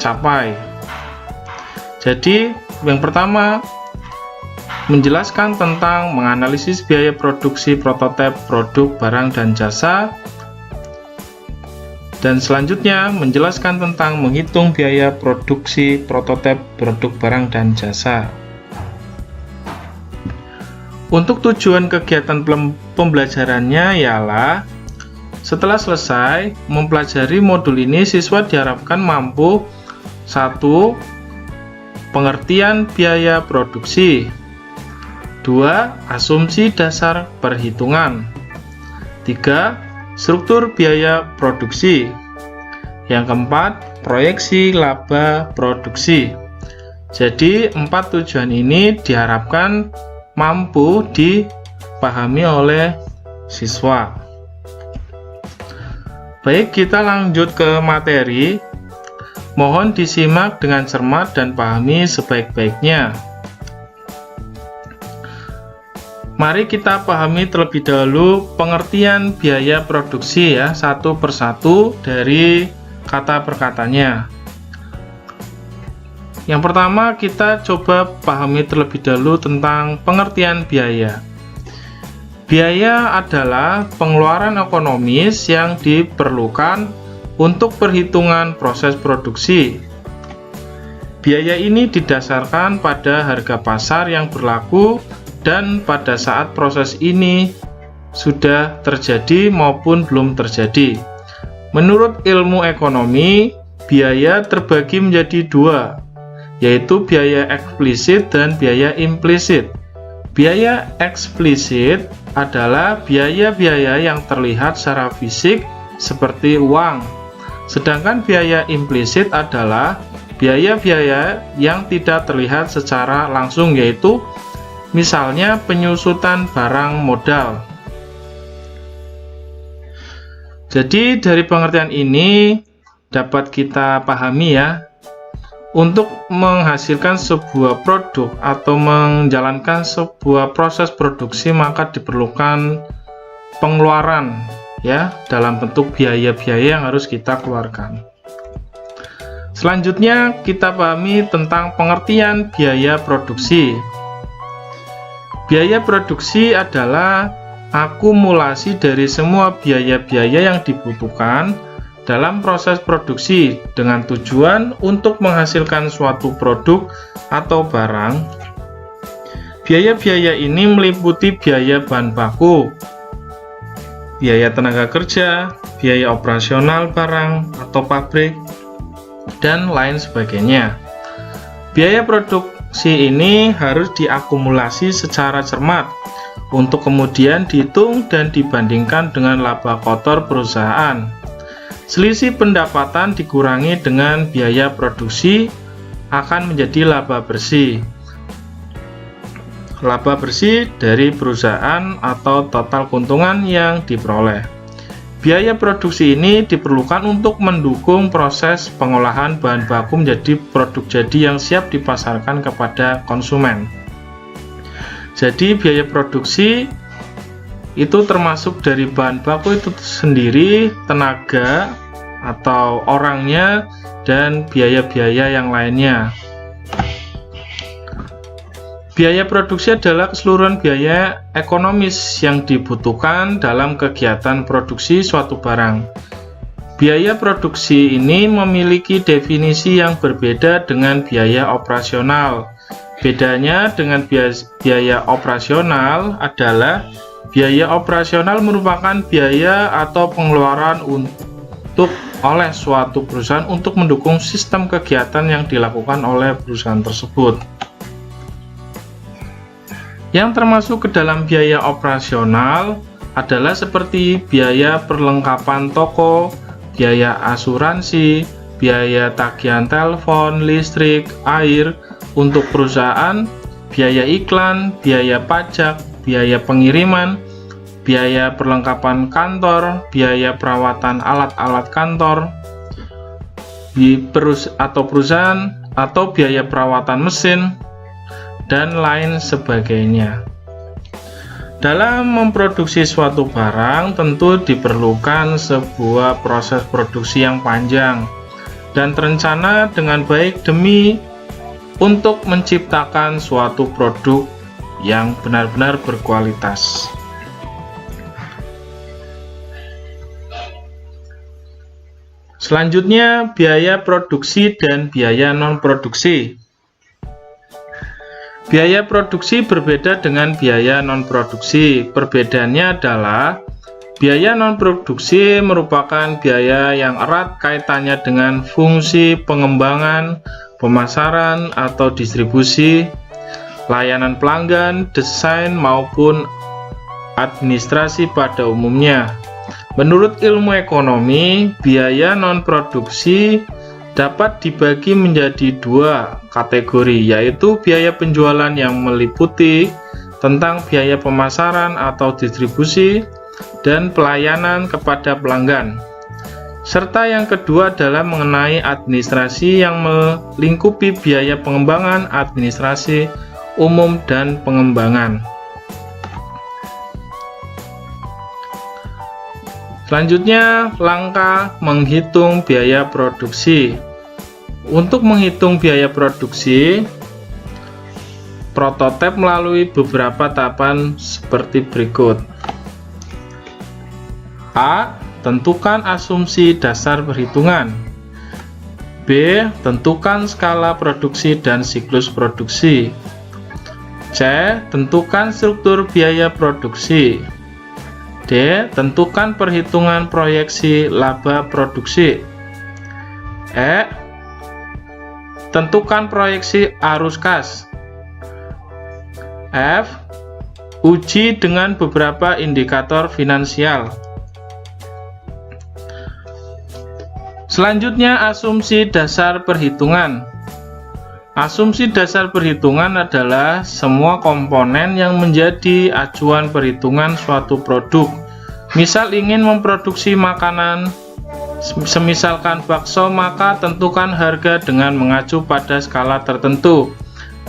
capai. Jadi yang pertama menjelaskan tentang menganalisis biaya produksi prototipe produk, barang, dan jasa. Dan selanjutnya menjelaskan tentang menghitung biaya produksi prototipe produk, barang, dan jasa. Untuk tujuan kegiatan pembelajarannya ialah setelah selesai mempelajari modul ini, siswa diharapkan mampu 1. Pengertian biaya produksi, 2. Asumsi dasar perhitungan, 3. Struktur biaya produksi, yang keempat proyeksi laba produksi. Jadi 4 tujuan ini diharapkan mampu dipahami oleh siswa. Baik, kita lanjut ke materi. Mohon disimak dengan cermat dan pahami sebaik-baiknya. Mari kita pahami terlebih dahulu pengertian biaya produksi ya, satu persatu dari kata per katanya. Yang pertama kita coba pahami terlebih dahulu tentang pengertian biaya. Biaya adalah pengeluaran ekonomis yang diperlukan untuk perhitungan proses produksi. Biaya ini didasarkan pada harga pasar yang berlaku dan pada saat proses ini sudah terjadi maupun belum terjadi. Menurut ilmu ekonomi, biaya terbagi menjadi 2, yaitu biaya eksplisit dan biaya implisit. Biaya eksplisit adalah biaya-biaya yang terlihat secara fisik seperti uang, sedangkan biaya implisit adalah biaya-biaya yang tidak terlihat secara langsung, yaitu misalnya penyusutan barang modal. Jadi dari pengertian ini dapat kita pahami ya, untuk menghasilkan sebuah produk atau menjalankan sebuah proses produksi maka diperlukan pengeluaran ya, dalam bentuk biaya-biaya yang harus kita keluarkan. Selanjutnya kita pahami tentang pengertian biaya produksi. Biaya produksi adalah akumulasi dari semua biaya-biaya yang dibutuhkan dalam proses produksi dengan tujuan untuk menghasilkan suatu produk atau barang. Biaya-biaya ini meliputi biaya bahan baku, biaya tenaga kerja, biaya operasional barang atau pabrik, dan lain sebagainya. Biaya produksi ini harus diakumulasi secara cermat untuk kemudian dihitung dan dibandingkan dengan laba kotor perusahaan. Selisih pendapatan dikurangi dengan biaya produksi akan menjadi laba bersih. Laba bersih dari perusahaan atau total keuntungan yang diperoleh. Biaya produksi ini diperlukan untuk mendukung proses pengolahan bahan baku menjadi produk jadi yang siap dipasarkan kepada konsumen. Jadi biaya produksi itu termasuk dari bahan baku itu sendiri, tenaga atau orangnya, dan biaya-biaya yang lainnya. Biaya produksi adalah keseluruhan biaya ekonomis yang dibutuhkan dalam kegiatan produksi suatu barang. Biaya produksi ini memiliki definisi yang berbeda dengan biaya operasional. Bedanya dengan biaya operasional adalah biaya operasional merupakan biaya atau pengeluaran oleh suatu perusahaan untuk mendukung sistem kegiatan yang dilakukan oleh perusahaan tersebut. Yang termasuk ke dalam biaya operasional adalah seperti biaya perlengkapan toko, biaya asuransi, biaya tagihan telepon, listrik, air untuk perusahaan, biaya iklan, biaya pajak, biaya pengiriman, biaya perlengkapan kantor, biaya perawatan alat-alat kantor atau perusahaan, atau biaya perawatan mesin, dan lain sebagainya. Dalam memproduksi suatu barang tentu diperlukan sebuah proses produksi yang panjang. dan terencana dengan baik demi untuk menciptakan suatu produk yang benar-benar berkualitas. Selanjutnya, biaya produksi dan biaya non-produksi. Biaya produksi berbeda dengan biaya non-produksi. Perbedaannya adalah biaya non-produksi merupakan biaya yang erat kaitannya dengan fungsi pengembangan, pemasaran atau distribusi, layanan pelanggan, desain maupun administrasi pada umumnya. Menurut ilmu ekonomi, biaya non-produksi dapat dibagi menjadi dua kategori, yaitu biaya penjualan yang meliputi tentang biaya pemasaran atau distribusi dan pelayanan kepada pelanggan. Serta yang kedua adalah mengenai administrasi yang melingkupi biaya pengembangan, administrasi umum, dan pengembangan. Selanjutnya, langkah menghitung biaya produksi. Untuk menghitung biaya produksi, prototipe melalui beberapa tahapan seperti berikut. A. Tentukan asumsi dasar perhitungan. B. Tentukan skala produksi dan siklus produksi. C. Tentukan struktur biaya produksi. D. Tentukan perhitungan proyeksi laba produksi. E. Tentukan proyeksi arus kas. F. Uji dengan beberapa indikator finansial. Selanjutnya, asumsi dasar perhitungan. Asumsi dasar perhitungan adalah semua komponen yang menjadi acuan perhitungan suatu produk. Misal ingin memproduksi makanan, semisalkan bakso, maka tentukan harga dengan mengacu pada skala tertentu.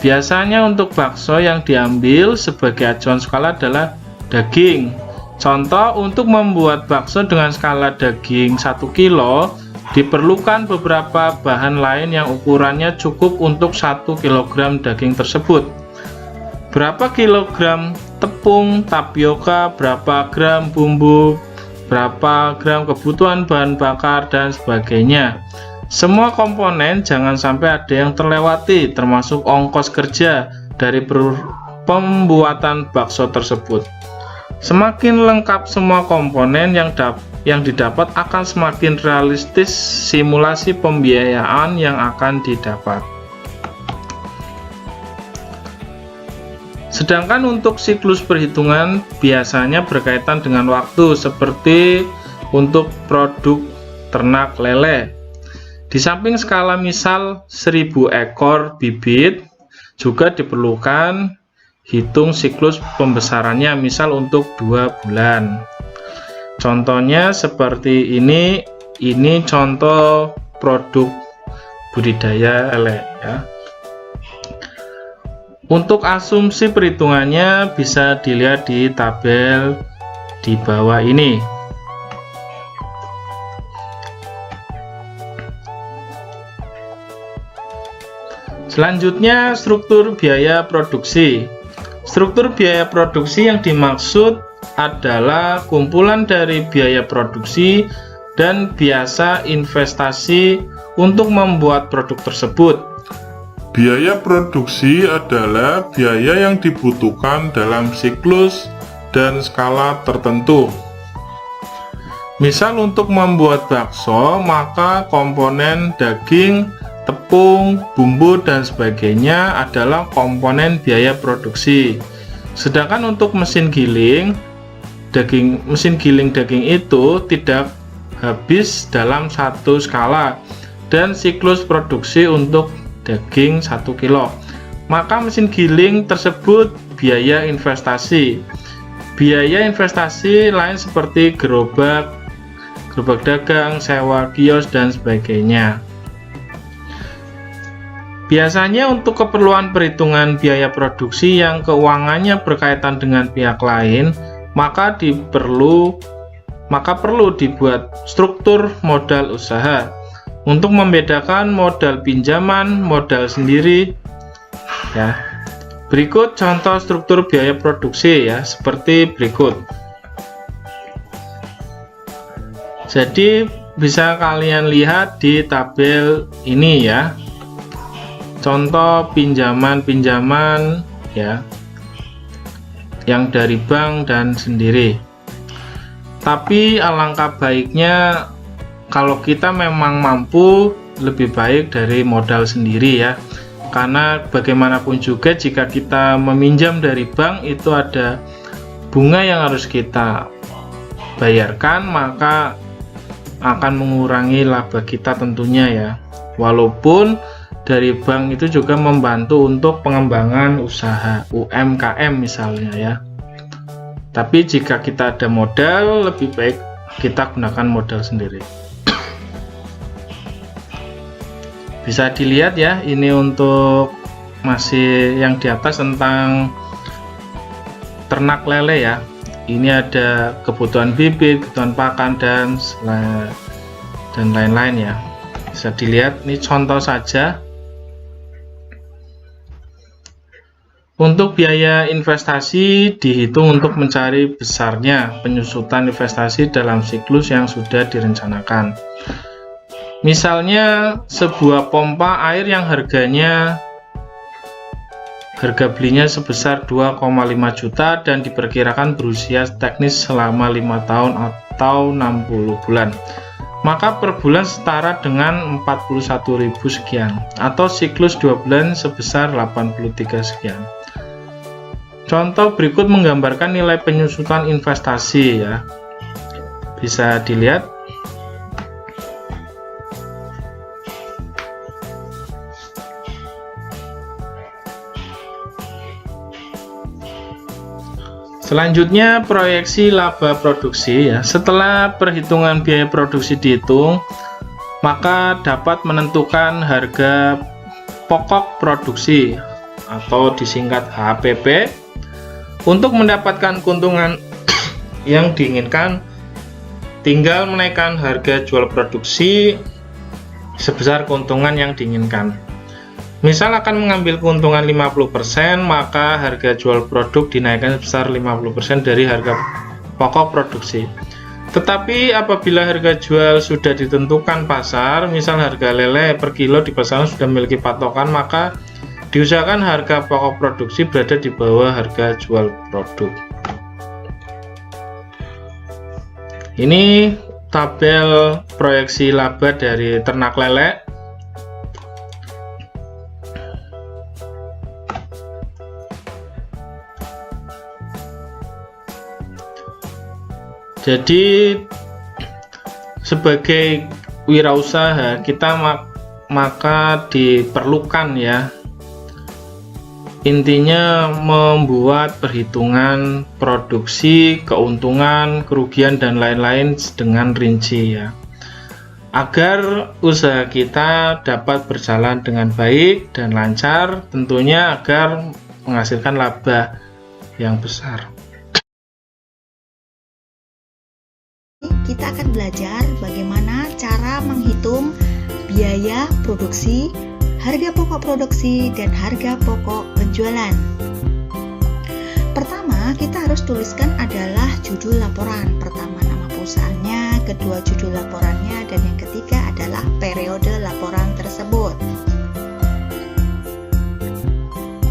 Biasanya untuk bakso yang diambil sebagai acuan skala adalah daging. Contoh, untuk membuat bakso dengan skala daging 1 kilo, diperlukan beberapa bahan lain yang ukurannya cukup untuk 1 kg daging tersebut. Berapa kilogram tepung tapioka, berapa gram bumbu, berapa gram kebutuhan bahan bakar, dan sebagainya. Semua komponen jangan sampai ada yang terlewati, termasuk ongkos kerja dari pembuatan bakso tersebut. Semakin lengkap semua komponen yang didapat, akan semakin realistis simulasi pembiayaan yang akan didapat. Sedangkan untuk siklus perhitungan biasanya berkaitan dengan waktu, seperti untuk produk ternak lele. Di samping skala misal 1000 ekor bibit, juga diperlukan hitung siklus pembesarannya, misal untuk 2 bulan. Contohnya seperti ini contoh produk budidaya lele ya. Untuk asumsi perhitungannya bisa dilihat di tabel di bawah ini. Selanjutnya, struktur biaya produksi. Struktur biaya produksi yang dimaksud adalah kumpulan dari biaya produksi dan biasa investasi untuk membuat produk tersebut. Biaya produksi adalah biaya yang dibutuhkan dalam siklus dan skala tertentu. Misal untuk membuat bakso, maka komponen daging, tepung, bumbu, dan sebagainya adalah komponen biaya produksi. Sedangkan untuk mesin giling daging itu tidak habis dalam satu skala dan siklus produksi untuk daging 1 kilo. Maka mesin giling tersebut biaya investasi. Biaya investasi lain seperti gerobak dagang, sewa kios, dan sebagainya. Biasanya untuk keperluan perhitungan biaya produksi yang keuangannya berkaitan dengan pihak lain, maka perlu dibuat struktur modal usaha. Untuk membedakan modal pinjaman, modal sendiri ya. Berikut contoh struktur biaya produksi ya, seperti berikut. Jadi bisa kalian lihat di tabel ini ya. Contoh pinjaman-pinjaman ya, yang dari bank dan sendiri. Tapi alangkah baiknya kalau kita memang mampu, lebih baik dari modal sendiri ya. Karena bagaimanapun juga jika kita meminjam dari bank itu ada bunga yang harus kita bayarkan, maka akan mengurangi laba kita tentunya ya. Walaupun dari bank itu juga membantu untuk pengembangan usaha UMKM misalnya ya. Tapi jika kita ada modal, lebih baik kita gunakan modal sendiri. Bisa dilihat ya, ini untuk masih yang di atas tentang ternak lele ya. Ini ada kebutuhan bibit, kebutuhan pakan dan lain-lain ya. Bisa dilihat, ini contoh saja. Untuk biaya investasi dihitung untuk mencari besarnya penyusutan investasi dalam siklus yang sudah direncanakan. Misalnya sebuah pompa air yang harga belinya sebesar 2,5 juta dan diperkirakan berusia teknis selama 5 tahun atau 60 bulan. Maka per bulan setara dengan 41.000 sekian, atau siklus 2 bulan sebesar 83 sekian. Contoh berikut menggambarkan nilai penyusutan investasi ya. Bisa dilihat. Selanjutnya proyeksi laba produksi ya. Setelah perhitungan biaya produksi dihitung, maka dapat menentukan harga pokok produksi atau disingkat HPP. Untuk mendapatkan keuntungan yang diinginkan, tinggal menaikkan harga jual produksi sebesar keuntungan yang diinginkan. Misal akan mengambil keuntungan 50%, maka harga jual produk dinaikkan sebesar 50% dari harga pokok produksi. Tetapi apabila harga jual sudah ditentukan pasar, misal harga lele per kilo di pasaran sudah memiliki patokan, maka diusahakan harga pokok produksi berada di bawah harga jual produk. Ini tabel proyeksi laba dari ternak lele. Jadi sebagai wirausaha kita maka diperlukan ya, intinya membuat perhitungan produksi, keuntungan, kerugian dan lain-lain dengan rinci ya, agar usaha kita dapat berjalan dengan baik dan lancar, tentunya agar menghasilkan laba yang besar. Kita akan belajar bagaimana cara menghitung biaya produksi, harga pokok produksi, dan harga pokok penjualan. Pertama, kita harus tuliskan adalah judul laporan. Pertama, nama perusahaannya, kedua judul laporannya, dan yang ketiga adalah periode laporan tersebut.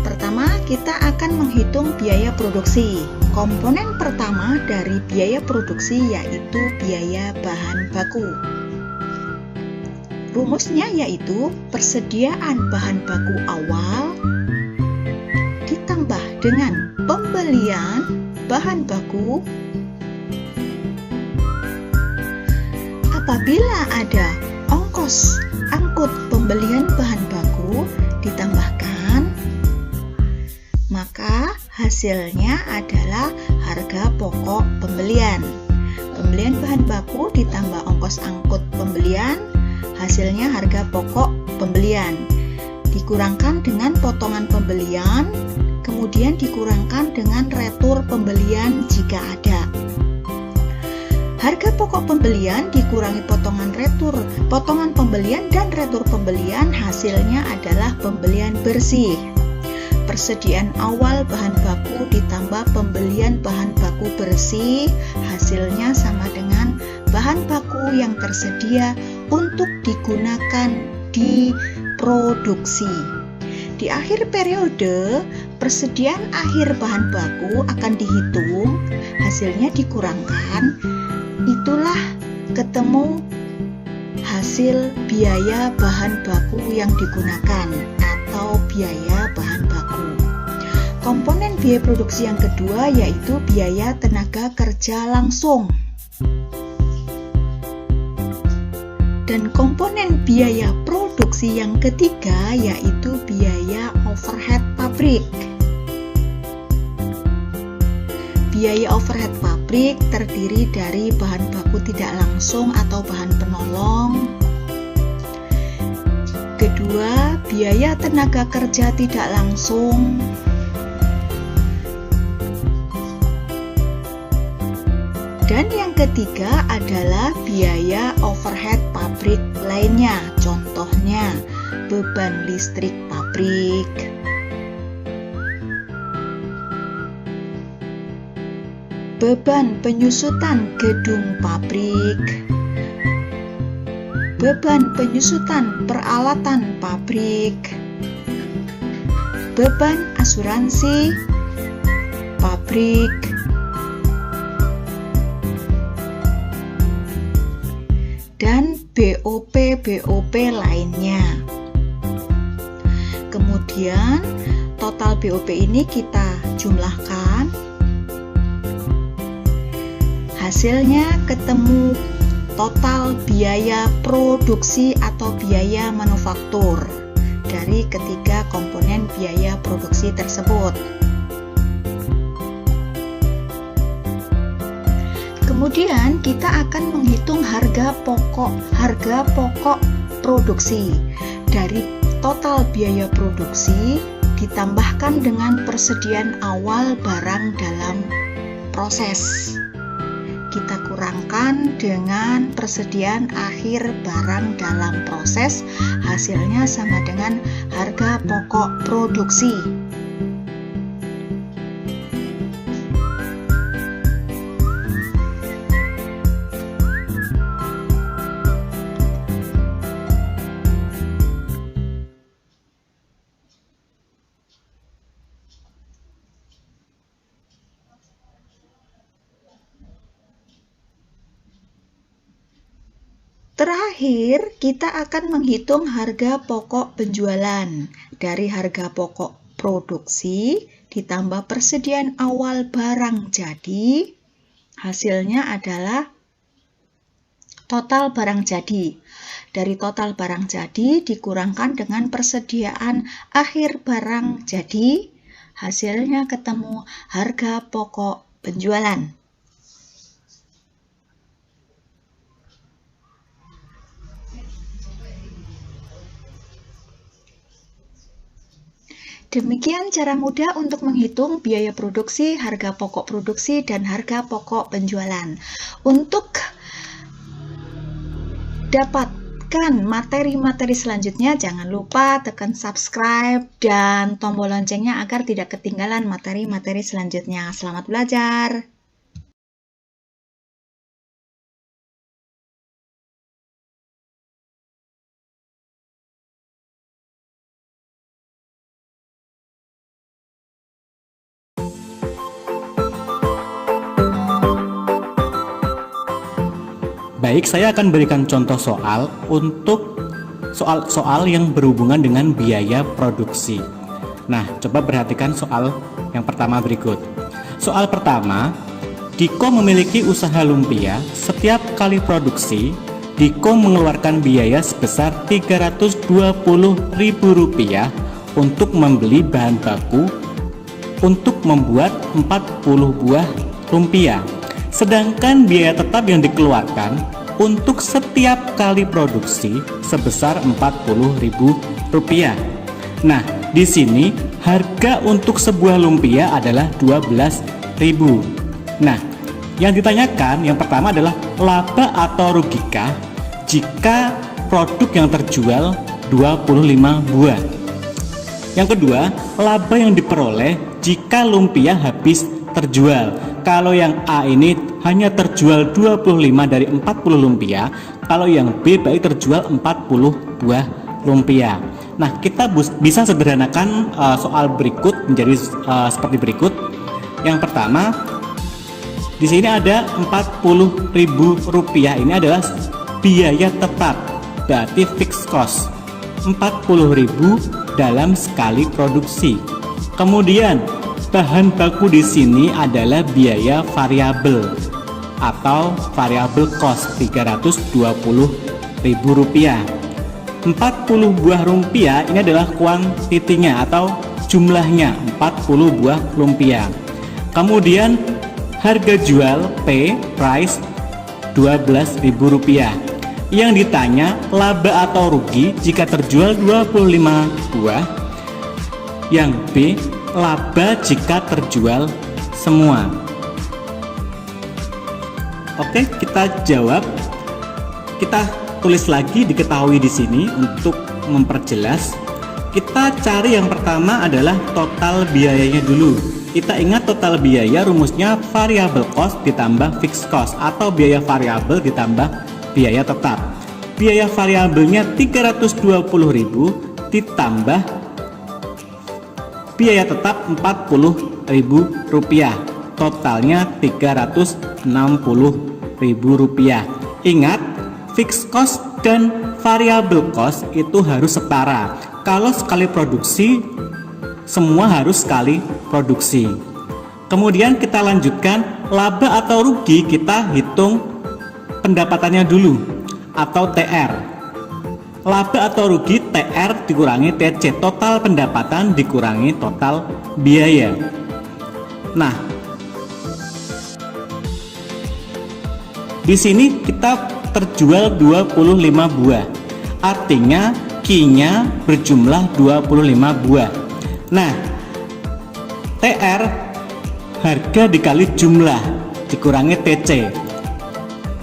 Pertama, kita akan menghitung biaya produksi. Komponen pertama dari biaya produksi yaitu biaya bahan baku. Rumusnya yaitu persediaan bahan baku awal ditambah dengan pembelian bahan baku apabila ada ongkos angkut pembelian bahan baku ditambahkan, maka hasilnya adalah harga pokok pembelian. Pembelian bahan baku ditambah ongkos angkut pembelian, hasilnya harga pokok pembelian. Dikurangkan dengan potongan pembelian, kemudian dikurangkan dengan retur pembelian jika ada. Harga pokok pembelian dikurangi potongan pembelian dan retur pembelian, hasilnya adalah pembelian bersih. Persediaan awal bahan baku ditambah pembelian bahan baku bersih, hasilnya sama dengan bahan baku yang tersedia untuk digunakan di produksi. Di akhir periode, persediaan akhir bahan baku akan dihitung, hasilnya dikurangkan, itulah ketemu hasil biaya bahan baku yang digunakan atau biaya bahan baku. Komponen biaya produksi yang kedua yaitu biaya tenaga kerja langsung. Dan komponen biaya produksi yang ketiga yaitu biaya overhead pabrik. Biaya overhead pabrik terdiri dari bahan baku tidak langsung atau bahan penolong. Kedua, biaya tenaga kerja tidak langsung. Dan yang ketiga adalah biaya overhead pabrik lainnya, contohnya beban listrik pabrik, beban penyusutan gedung pabrik, beban penyusutan peralatan pabrik, beban asuransi pabrik, dan BOP lainnya. Kemudian total BOP ini kita jumlahkan, hasilnya ketemu total biaya produksi atau biaya manufaktur dari ketiga komponen biaya produksi tersebut. Kemudian kita akan menghitung harga pokok produksi. Dari total biaya produksi ditambahkan dengan persediaan awal barang dalam proses. Kita kurangkan dengan persediaan akhir barang dalam proses, hasilnya sama dengan harga pokok produksi. Terakhir, kita akan menghitung harga pokok penjualan. Dari harga pokok produksi ditambah persediaan awal barang jadi, hasilnya adalah total barang jadi. Dari total barang jadi dikurangkan dengan persediaan akhir barang jadi, hasilnya ketemu harga pokok penjualan. Demikian cara mudah untuk menghitung biaya produksi, harga pokok produksi, dan harga pokok penjualan. Untuk dapatkan materi-materi selanjutnya, jangan lupa tekan subscribe dan tombol loncengnya agar tidak ketinggalan materi-materi selanjutnya. Selamat belajar! Baik, saya akan berikan contoh soal untuk soal-soal yang berhubungan dengan biaya produksi. Nah, coba perhatikan soal yang pertama berikut. Soal pertama, Diko memiliki usaha lumpia. Setiap kali produksi, Diko mengeluarkan biaya sebesar Rp320.000 untuk membeli bahan baku untuk membuat 40 buah lumpia. Sedangkan biaya tetap yang dikeluarkan untuk setiap kali produksi sebesar Rp40.000. Nah, di sini harga untuk sebuah lumpia adalah Rp12.000. Nah, yang ditanyakan yang pertama adalah laba atau rugikah jika produk yang terjual 25 buah. Yang kedua, laba yang diperoleh jika lumpia habis terjual. Kalau yang A ini hanya terjual 25 dari 40 lumpia, kalau yang B berarti terjual 40 buah lumpia. Nah, kita bisa sederhanakan soal berikut menjadi seperti berikut. Yang pertama, di sini ada Rp40.000. Ini adalah biaya tetap, berarti fixed cost. 40.000 dalam sekali produksi. Kemudian bahan baku di sini adalah biaya variabel atau variable cost Rp320.000. 40 buah lumpia ini adalah kuantitinya atau jumlahnya 40 buah lumpia. Kemudian harga jual P, price Rp12.000. Yang ditanya laba atau rugi jika terjual 25 buah. Yang B, laba jika terjual semua. Oke, kita jawab. Kita tulis lagi diketahui di sini untuk memperjelas. Kita cari yang pertama adalah total biayanya dulu. Kita ingat total biaya rumusnya variable cost ditambah fixed cost atau biaya variabel ditambah biaya tetap. Biaya variabelnya 320.000 ditambah biaya tetap Rp40.000. Totalnya Rp360.000. Ingat, fixed cost dan variable cost itu harus setara. Kalau sekali produksi, semua harus sekali produksi. Kemudian kita lanjutkan laba atau rugi, kita hitung pendapatannya dulu atau TR. Laba atau rugi TR dikurangi TC, total pendapatan dikurangi total biaya. Nah, di sini kita terjual 25 buah, artinya Q-nya berjumlah 25 buah. Nah, TR harga dikali jumlah dikurangi TC.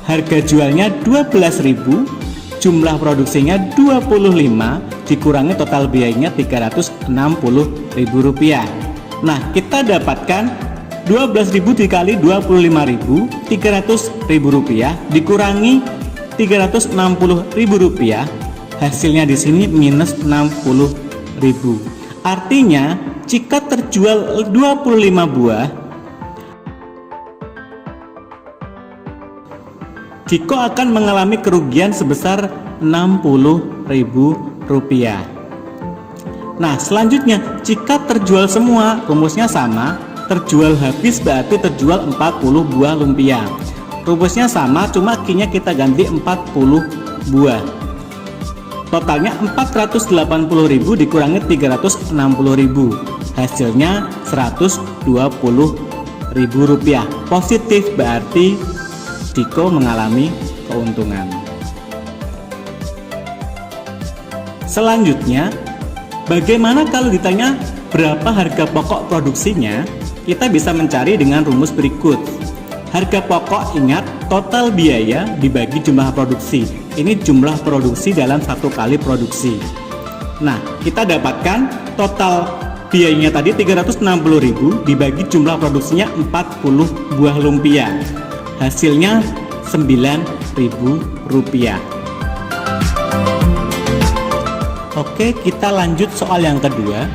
Harga jualnya 12.000, jumlah produksinya 25 dikurangi total biayanya Rp360.000. Nah, kita dapatkan 12.000 dikali 25.000, Rp300.000 dikurangi Rp360.000. Hasilnya di sini minus 60.000. Artinya, jika terjual 25 buah, Diko akan mengalami kerugian sebesar Rp60.000. Nah, selanjutnya, jika terjual semua, rumusnya sama. Terjual habis berarti terjual 40 buah lumpia. Rumusnya sama, cuma Q-nya kita ganti 40 buah. Totalnya 480.000 dikurangi 360.000. Hasilnya Rp120.000. Positif berarti Diko mengalami keuntungan. Selanjutnya, bagaimana kalau ditanya berapa harga pokok produksinya? Kita bisa mencari dengan rumus berikut. Harga pokok, ingat, total biaya dibagi jumlah produksi. Ini jumlah produksi dalam satu kali produksi. Nah, kita dapatkan total biayanya tadi 360.000 dibagi jumlah produksinya 40 buah lumpia. Hasilnya Rp9.000. Oke, kita lanjut soal yang kedua.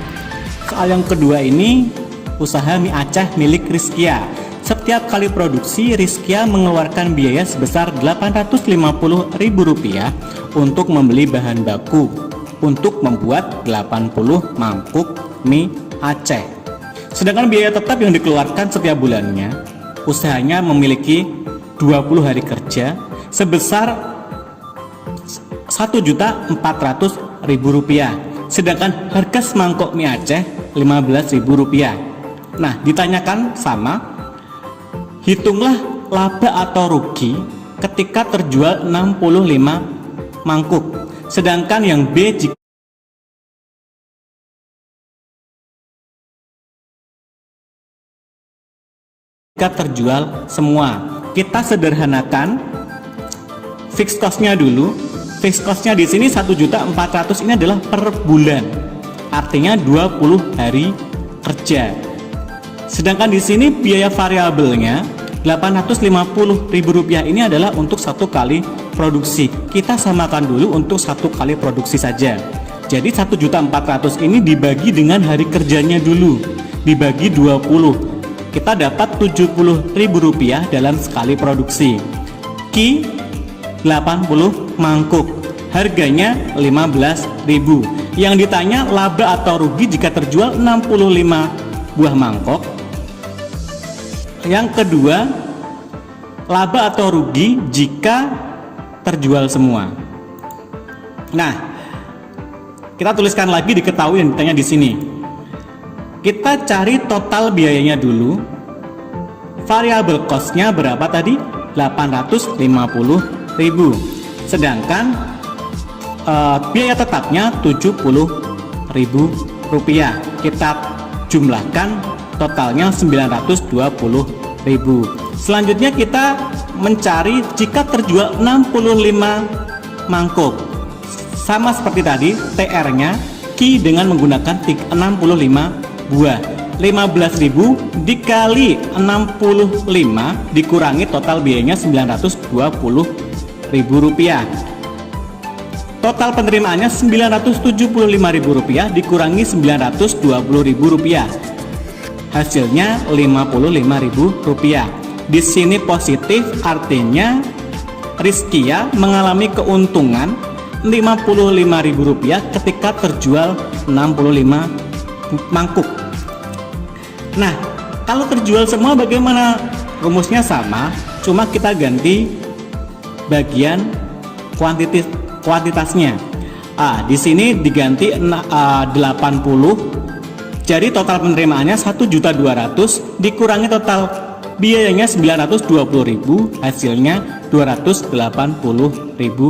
Soal yang kedua ini usaha mie Aceh milik Rizkia. Setiap kali produksi, Rizkia mengeluarkan biaya sebesar Rp850.000 untuk membeli bahan baku untuk membuat 80 mangkuk mie Aceh. Sedangkan biaya tetap yang dikeluarkan setiap bulannya, usahanya memiliki 20 hari kerja sebesar Rp1.400.000. Sedangkan harga semangkuk mie Aceh Rp15.000. Nah, ditanyakan sama, hitunglah laba atau rugi ketika terjual 65 mangkuk. Sedangkan yang B jika terjual semua. kita sederhanakan fixed cost-nya dulu. Fixed cost-nya di sini 1.400.000 ini adalah per bulan. Artinya 20 hari kerja. Sedangkan di sini biaya variabelnya Rp850.000 ini adalah untuk satu kali produksi. Kita samakan dulu untuk satu kali produksi saja. Jadi 1.400.000 ini dibagi dengan hari kerjanya dulu, dibagi 20. Kita dapat Rp70.000 dalam sekali produksi. Ki 80 mangkuk, harganya Rp15.000. Yang ditanya laba atau rugi jika terjual 65 buah mangkok. Yang kedua, laba atau rugi jika terjual semua. Nah, kita tuliskan lagi diketahui yang ditanya di sini. Kita cari total biayanya dulu. Variable cost-nya berapa tadi? Rp850.000. Sedangkan biaya tetapnya Rp70.000. Kita jumlahkan totalnya Rp920.000. Selanjutnya kita mencari jika terjual 65 mangkok. Sama seperti tadi, TR-nya Ki dengan menggunakan 65 buah. 15.000 dikali 65 dikurangi total biayanya Rp920.000. Total penerimaannya Rp975.000 dikurangi Rp920.000. Hasilnya Rp55.000. Di sini positif, artinya Rizkia mengalami keuntungan Rp55.000 ketika terjual 65 mangkuk. Nah, kalau terjual semua bagaimana? Rumusnya sama, cuma kita ganti bagian kuantitasnya. Di sini diganti 80. Jadi total penerimaannya 1.200.000 dikurangi total biayanya Rp920.000, hasilnya Rp280.000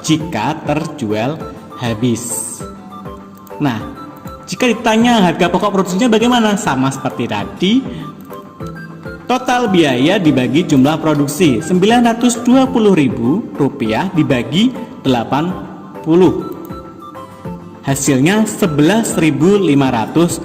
jika terjual habis. Nah, jika ditanya harga pokok produksinya bagaimana? Sama seperti tadi. Total biaya dibagi jumlah produksi, Rp920.000 dibagi 80. Hasilnya Rp11.500.